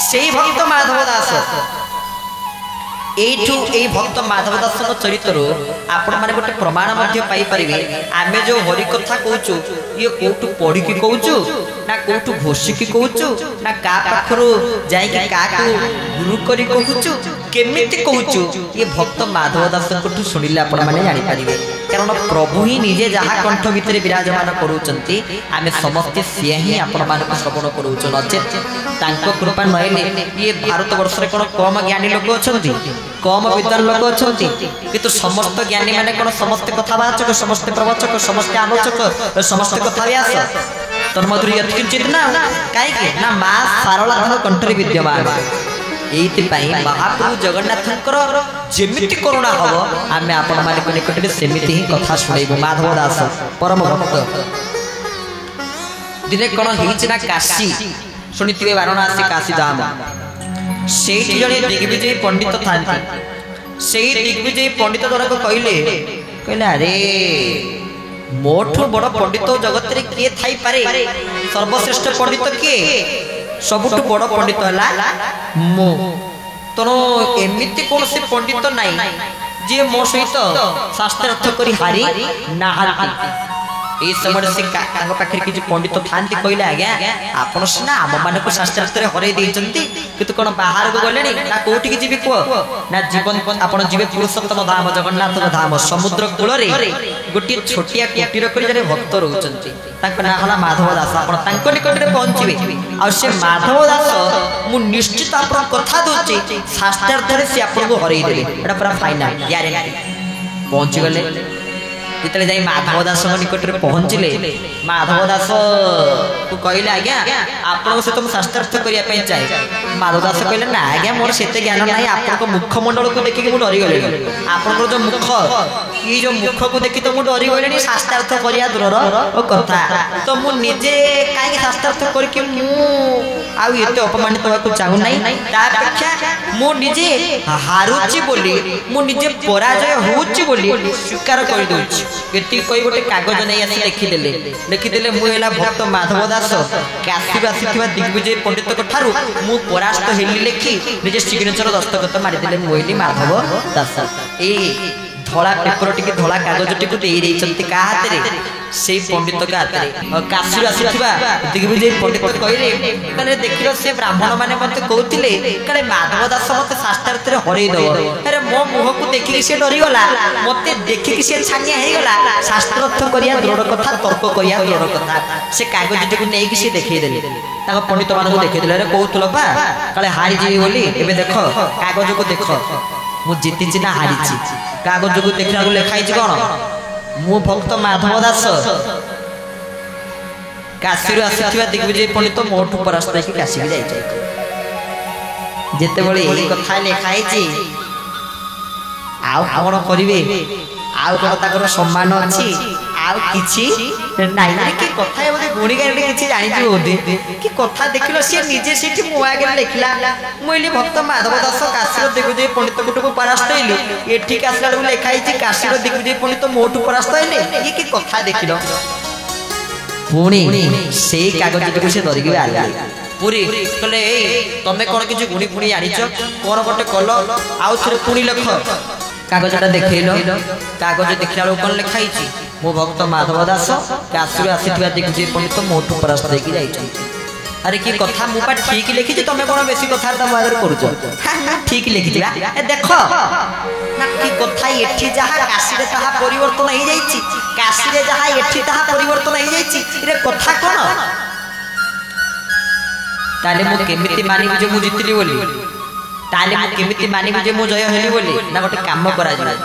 সেই ভক্ত মাধব দাস এইঠু এই ভক্ত মাধব দাসଙ୍କ চরিত্রରୁ ଆପଣ ମାନେ ଗୋଟେ ପ୍ରମାଣ ମଧ୍ୟ ପାଇପାରିବେ। ଆମେ ଯୋଉ ହରି କଥା କହୁଛୁ ଇଏ କୋଉଠୁ ପଢିକି କହୁଛୁ ନା କୋଉଠୁ ଘୋଷିକି କହୁଛୁ ନା କା ପାଖରୁ ଯାଇକି କାକୁ ଗୁରୁ କରି କହୁଛୁ କେମିତି କହୁଛୁ ଇଏ ଭକ୍ତ ମାଧବ ଦାସଙ୍କଠୁ ଶୁଣିଲେ ଆପଣ ମାନେ ଜାଣିପାରିବେ। କାରଣ ପ୍ରଭୁ ହିଁ ନିଜେ ଯାହା କଣ୍ଠ ଭିତରେ ବିରାଜମାନ କରୁଛନ୍ତି ଆମେ ସମସ୍ତେ ସିଏ ହିଁ ଆପଣମାନଙ୍କୁ ଶ୍ରବଣ କରୁଛୁ। ନଚେତ୍ ତାଙ୍କ କୃପା ନହେଲେ ଇଏ ଭାରତ ବର୍ଷରେ କ'ଣ କମ ଜ୍ଞାନୀ ଲୋକ ଅଛନ୍ତି, कम विद्वान लोक अच्छा किंतु समस्त ज्ञानी माने कौन समस्ते कथावाचक समस्ते प्रवचक समस्ते आलोचक समस्ते कथा व्यास तन्मधुरी यत्किंचित ना कहीं ना माँ सारला कंठरे विद्यमान। एइतिपाई महाप्रभु जगन्नाथंकर जेमिति करुणा हबो आमे आपण माने निकटरे सेमिति ही कथा सुनैबो। माधव दास परम भक्त दिने कोन हिच ना काशी सुनिथिबे वाराणसी काशी धाम से जड़े दिग्विजय पंडित था से दिग्विजय पंडित जनक कहले अरे मोठू बड़ पंडित जगत रे किए थाई पारे सर्वश्रेष्ठ पंडित किए सबुठ बड़ पंडित है मो तेणु एमती कौन से पंडित नाई जी मो सहित शास्त्र अर्थ करी हारी नाहांती। ये समय से पाखे किसी पंडित था कहले आज्ञा आपड़ सीना आम मान शास्त्र हर कितु कौन बाहर को गले ना कौटी जी कह ना जीवन आप जी पुरुषोत्तम धाम जगन्नाथ धाम समुद्र कूल गोटे छोटिया कुटीर कर भक्त रोचंती ना है माधव दास आप निकट में पहुंचे आ माधव दास मु निश्चित आप कथा दूचे शास्त्रार्थ से आपको हरईदेवे एटा पूरा फाइनाल ग्यारेंटी पहुंची गले। जितने जाई माधव दास निकट में पहुंचले माधव दास को कहले आज्ञा आपन से तुम शास्त्रार्थ करने चाहे। माधव दास कहले ना आज्ञा मोर से ज्ञान ना आप मुखमंडल को देखिक मुझे डरी गले आप जो मुख ये जो मुख को देखी तो मुझे डरी गले शास्त्रार्थ करवा दूर कथा तो मुझे कहीं शास्त्रार्थ करके मुझे अपमानित होगा चाहूना मुझे हारुची बोली मुझे पराजय होची बोली स्वीकार कर दूची एति कोई गोटे कागज नहीं आसी लिखिदेले मुझे भक्त माधव दास काशी आसी दिग्विजय पंडित ठारू मु परास्त हेली लिखि निजे सिग्नेचर दस्तखत मारिदेले मुझे माधव दास ए धला पेपर टी धला कागज टी दे क्या हाथ में से पंडित के हाथ में काशी आसीथिबा दिग्विजय पंडित कहले देख से ब्राह्मण मैंने मत कहते कहे माधव दास मत शास्त्रार्थ हरईदेव अरे मो मुह को देखिक सी डरीगला मत देखिक सी छानिया होगला शास्त्रार्थ करवा दृढ़ कथा तर्क करवा दृढ़ कथा से कागज टी नहीं सी देखईदे पंडित मान देखईदे अरे कहूल बा कहे हारी जी बोली एवं देख कागज को देख मु जीती ना हारी कागज को देखा लिखाई कौन मु भक्त माधव दास काशी आसी दिग्विजय पंडित मोठू परास्त काशी भी जाते यही कथा लिखाई आउन करेंगे आउ कौन सम्मान अच्छी आउ कि कथा बोधे गुणी गाड़ी किसी जानी बोधे कि कथा देख सी निजे से मो आगे लिखला मुझे भक्त माधव दास काशी दिग्विजय पंडित गोटे परास्त होली एठिक आसला लिखाई काशी दिग्विजय पंडित मोठू परास्त होले ये कि कथा देख पुणी से कागज से धरिक आगे पूरी कहले तमें कौन किसी गुणी फुणी जानिच कौन गोटे कल आउ थे पुणी लिख कागजटा देखल कागज देखला कौन लिखाई मो भक्त माधव दास काशी आसी दिग्विजय पंडित मोठू परास्त होगी अरे कि कथा मुपा ठीक लिखी तुम कौन बेसी कथा मो आगे कर ठीक लिखी देख ना कि कथा ये जहाँ काशी ताहा परिवर्तन हो जाइए काशी जहाँ ये ताहा परिवर्तन हो जाइए कथा कौन ताले मु केमिति मानिबि जे मु जितली बोली ताले मु केमिति मानिबि जे मु जय हेली बोली ना गोटे काम करा जाय।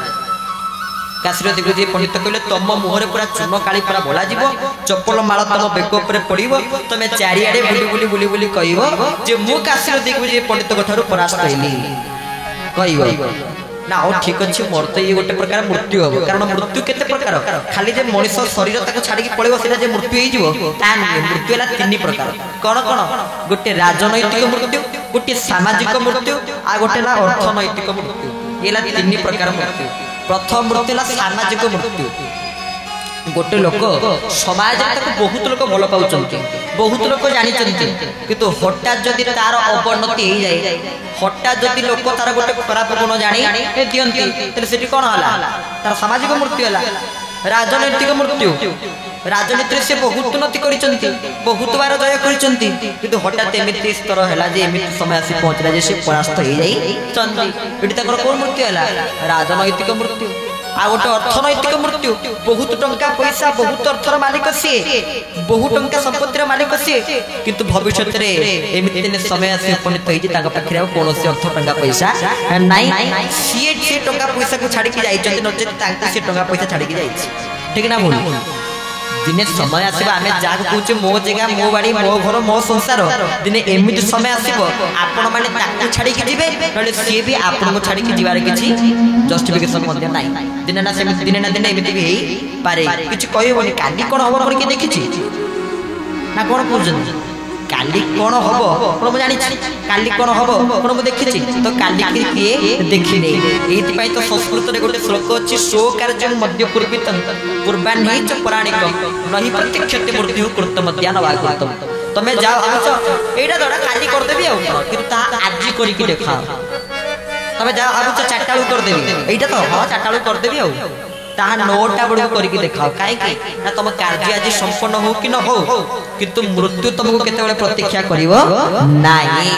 काशी दिग्विजय पंडित कहले तुम मुहरे पूरा चून काली पूरा बोला जीव चप्पल माल तुम बेक उपर पड़ो तुम चारिआडे बुली बुली बुली बुली कहब जे मु काशी दिग्विजय पंडित ठारू परास्त हेली कहब ना हो ठीक अच्छे मोर तो ये गोटे प्रकार मृत्यु हम कारण मृत्यु केते प्रकार खाली जे मनुष्य शरीर ताको छाड़ी पड़ो से मृत्यु हो मृत्यु है तीन प्रकार कौन कौन गोटे राजनैतिक मृत्यु गोटे सामाजिक मृत्यु आ गोटे ना अर्थनैतिक मृत्यु ये तीन प्रकार मृत्यु। प्रथम मृत्यु है सामाजिक मृत्यु गोटे लोक समाज बहुत लोक भल पाँच बहुत लोक जानी किंतु हठात जदि तार अवनति हो जाए हठात जदि लोक तार गोटे खराब गुण जानी दिखती कौन है तार सामाजिक मृत्यु है राजनैतिक मृत्यु राजनीति से बहुत उन्नति कर बहुत बार जय कर हठात एमती स्तर है एमती समय आसी पहुंचला से परास्त हो जाए कौन मृत्यु है राजनैतिक मृत्यु आ गोटे अर्थनैतिक मृत्यु बहुत टंका पैसा बहुत अर्थर मालिक सी बहुत टंका संपत्तिर मालिक सी किंतु भविष्य में एमती दिन समय आसी उपनीत होती कौन अर्थ टंका पैसा नाई सी टंका पैसा को छाड़ी जाइए नचेत सी टंका पैसा छाड़ी जाइए ठीक ना भूल दिने समय आसो आम जहाँ कहे मो जगह मो बाड़ी मो घर मो संसार दिने एमती समय आसो आपण मैंने छाड़ी जी ना सी भी आपन को छाड़ी जीवार किसी जस्टिफिकेशन ना दिने ना दिने ना दिने एमती भी पारे किसी कहबनी काली कौन हम करके देखी ना कौन कह काली कौन हम मुझे जानी काली कौन हम मुझे देखी तो काली किए देखने ये तो संस्कृत में गोटे श्लोक अच्छी शो कार्य मध्य पूर्वित पूर्वान्ही च पौराणिक नहीं प्रत्यक्षते मृत्यु कृत मध्यान वागतम तुम्हें जाओ यहाँ द्वारा काली करदेवी आज करके देखा तुम्हें जाओ भावुच 4टा बेलू करदेवी यहाँ तो हाँ 4टा बेलू करदेवी आ 9टा बेलू करके देखाओ कहीं ना तुम कार्य आज संपन्न हो कि न हो किंतु मृत्यु तुमको केते प्रतीक्षा करिवो नाही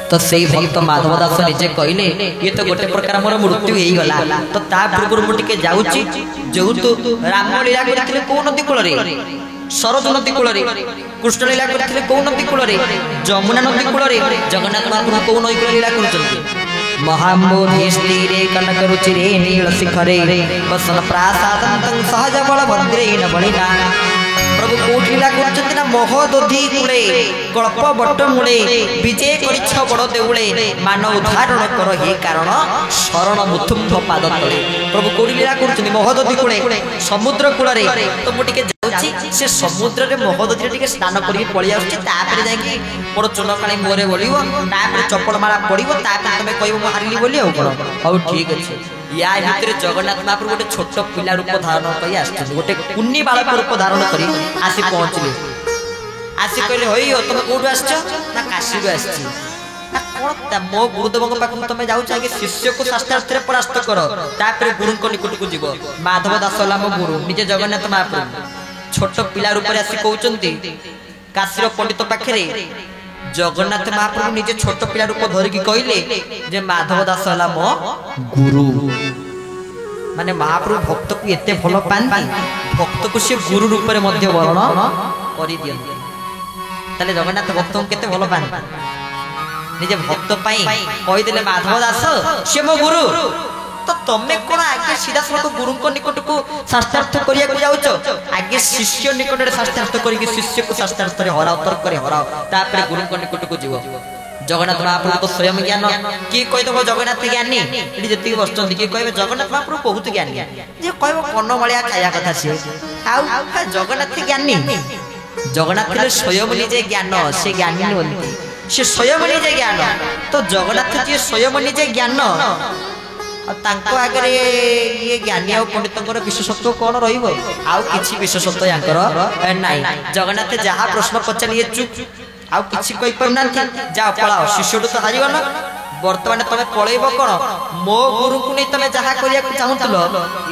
तो सही भक्त माधव दास निजे कहले ये तो गोटे प्रकार मोर मृत्यु हो गला तो ता पूर्व मुझे जाऊँगी जो तो राम लीला करथिले को नदी कूल सरज नदी कूल कृष्ण लीला करथिले को नदी कूल जमुना नदी कूल जगन्नाथ महाप्रभु को नदी कूल लीला कर महामोधि स्थिरे कनक रुचिरे नील शिखरे बसन प्रासादं सहज बल भद्रेन बलिना प्रभु कोट लीला कर महोदधि कूले कल्प बट मूले विजय कर बड़ देउले मान उदाहरण कर हे कारण शरण मुथुम्भ पाद तले प्रभु कोट लीला कर महोदधि कूले समुद्र कूल तो मुझे जाऊँगी से समुद्र में महोदधि टे स्नान करके पलि आसपर जाकि मोर चुनकाणी मुहरे बोलो चप्पल माला पड़ो तुम कह हारिली बोली आउ ठीक अच्छे या भितर जगन्नाथ महाप्रभु गोटे छोट पिला रूप धारण कर गोटे कुन्नी बालक रूप धारण कर आसी पहुँचले आसी कहले हई तुम कौटू आस काशी आस मो गुरुदेव पाख तुम जाऊँ आगे शिष्य को शास्त्रार्थ परास्त कर गुरु निकट को जीव माधव दास है मो गुरु निजे जगन्नाथ महाप्रभु छोट पिला रूप आसी कहते काशीर पंडित पाखे जगन्नाथ महाप्रभु निजे छोट पिला रूप धरिकी कहले जे माधव दास है मो गुरु माने महाप्रभु भक्त को एते भल पाती भक्त को सी गुरु रूप में वर्ण कर दिखते जगन्नाथ भक्त को केते भल पाती निजे भक्त कहीदे माधव दास सी मो गुरु तो तमें कौन आगे सीधा सड़क गुरु निकट को शास्त्रार्थ करने जाऊच आगे शिष्य निकट शास्त्रार्थ करके शिष्य को शास्त्रार्थ हराओ तर्क हराओ तापर गुरु निकट को जीव जगन्नाथ महाप्रभु तो स्वयं ज्ञान किए कहीदेव जगन्नाथ ज्ञानी ये जी बस किए कहे जगन्नाथ महाप्रभु बहुत ज्ञानी जी कह कन भाया खाया कथा सी जगन्नाथ ज्ञानी जगन्नाथ स्वयं निजे ज्ञान से ज्ञानी नुहति से स्वयं निजे ज्ञान तो जगन्नाथ जी स्वयं निजे ज्ञान आगे ये ज्ञानी और पंडित विशेषत्व कौन रही विशेषत्व यहाँ ना जगन्नाथ जहाँ प्रश्न पचारे चुप आउ किसी कही पारना जा पलाओ शिष्य तो हारीगल बर्तमान तुम पलैब कौन मो गुरु को नहीं तुम जहाँ करने चाहूल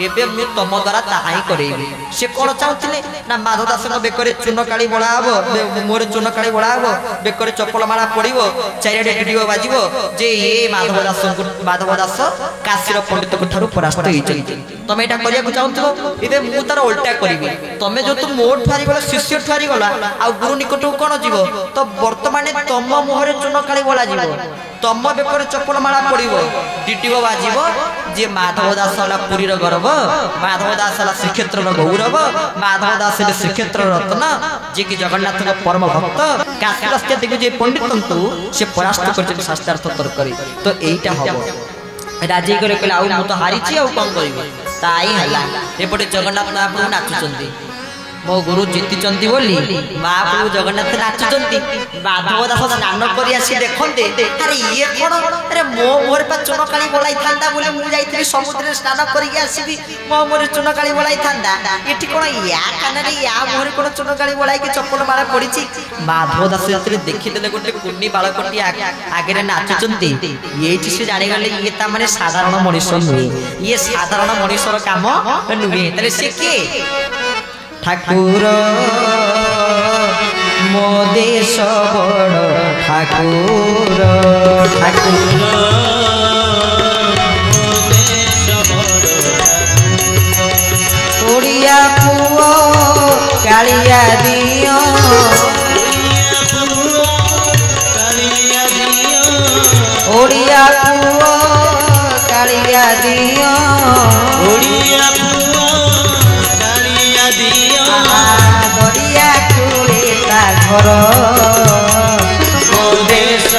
एवं मुझे तुम द्वारा ताही करेबी सी कौन चाहूले ना माधव दास बेकर चून काली बड़ा हम मोर चून काली बड़ा हम बेकर चप्पल माला पड़ो चारिड़े भिडियो बाजिब जे ये माधव दास काशीर पंडित ठार परास्त होती तुम यहाँ करने चाहूल ये मुझे तार उल्टा करी तुम जो तुम मोठ हारीगल शिष्य हारीगला आ गुरु निकट को कौन जीव तो बर्तमान तुम मुहर चून काली बड़ा जीव तुम बेकर चप्पल माला पड़ो डिटिओ बाजिब जे माधव दास है पुरी गर्व माधव दास है श्रीक्षेत्र गौरव माधव दास है श्रीक्षेत्र रत्न जे कि जगन्नाथ परम भक्त काशी दिग्विजय पंडित को से परास्त कर शास्त्रार्थ तर्क तो यहीटा हम राजी करे कहले आउ मु तो हारी छी आउ कौन करिवो ताई हला एपटे जगन्नाथ महाप्रभु नाचुचंदी मो गुरु जीतिचंती बोली महाप्रभु जगन्नाथ नाचुचंती माधव दास स्नान करी आसी देखंते अरे ये कोन अरे मो मोर पा चुनकाली बोलाई थांदा बोले मु जाईथि समुद्र रे स्नान करी आसीबी मो मोर चुनकाली बोलाई थांदा एठी कोन या कानरे या मोर कोन चुनकाली बोलाई के चप्पल मारा पड़ीची माधव दास जतरे देखि देले गोटे कुन्नी बालकटी आगे रे नाचुचंती एठी से जानि गले ये ता माने साधारण मनुष्य नुहे ये साधारण मनुष्यर काम नुहे तले से के ठाकुर मो देश बड़ ठाकुर ठाकुर ओडिया पुओ कालिया दियो ओडिया पुओ कालिया दियो ओडिया दरिया कूले ता घर देश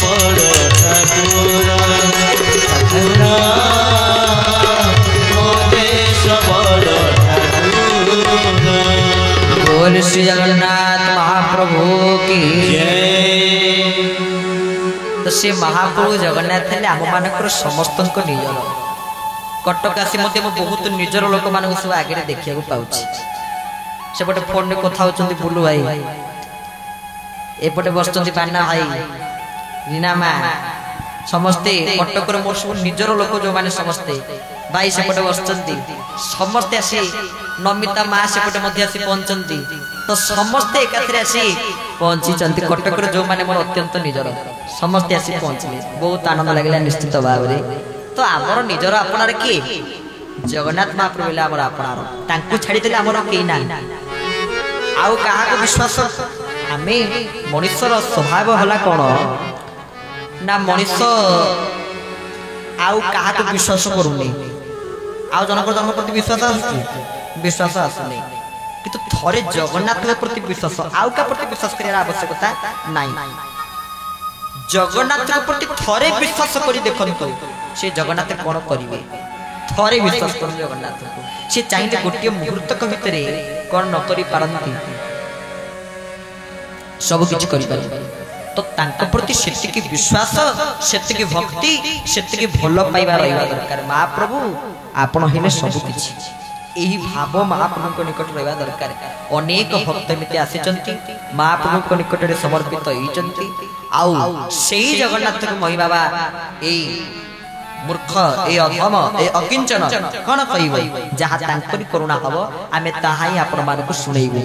बड़ ठाकुर ठाकुर देश बड़ ठाकुर बोल श्री जगन्नाथ महाप्रभु की जय। तो से महाप्रभु जगन्नाथ आम मानकर समस्त निजर कटक आसी बहुत निजर लोक मान सब आगे देखा पाऊँ सेपटे फोन में कथा होती बुलू भाई एपटे बस पाना भाई रीना माँ समस्ते कटक मोर सब निजर लोक जो मैंने समस्ते भाई सेपटे बस समस्ते आसी नमिता माँ सेपटे आसी पहुंचती तो समस्ते एकाथरे आसी पहुंची कटक जो मैंने मोर अत्यंत निजर समस्ते आसी पहुंचले बहुत आनंद लगे निश्चित भाव में। तो आमर निजर आपणार किए जगन्नाथ महाप्रभु आमर आपणार तांकु छाड़ी देले आमर केई ना आउ कहा को विश्वास आमे मनुष्यर स्वभाव होला कोन ना मनुष्य आउ कहा को विश्वास करूनी आउ जनक जन्म प्रति विश्वास आसुनी किंतु थरे जगन्नाथ प्रति विश्वास आउ का प्रति विश्वास करिया आवश्यकता नाही जगन्नाथ प्रति थरे विश्वास करी देखंतु से जगन्नाथ कौन करेंगे थरे विश्वास कर जगन्नाथ को से चाहिए गोटे मुहूर्तक भितर कौन न करी पारंती सब किछि करि पारे तो तांका प्रति सेतिकी विश्वास सेतिकी भक्ति सेतिकी भल पाइबा रहिबा दरकार महाप्रभु आपण हेले सब किछि एही भाव महाप्रभु निकट रहिबा दरकार अनेक भक्त एमिति आसीचंती महाप्रभु निकट रे समर्पित होइचंती आउ सेही जगन्नाथ को मही बाबा एई मूर्ख ए अधम ए अकिंचन कौन कहब जहाँ तांकरी करुणा हब आमे ताहा ही आपण मानकु सुनैबु।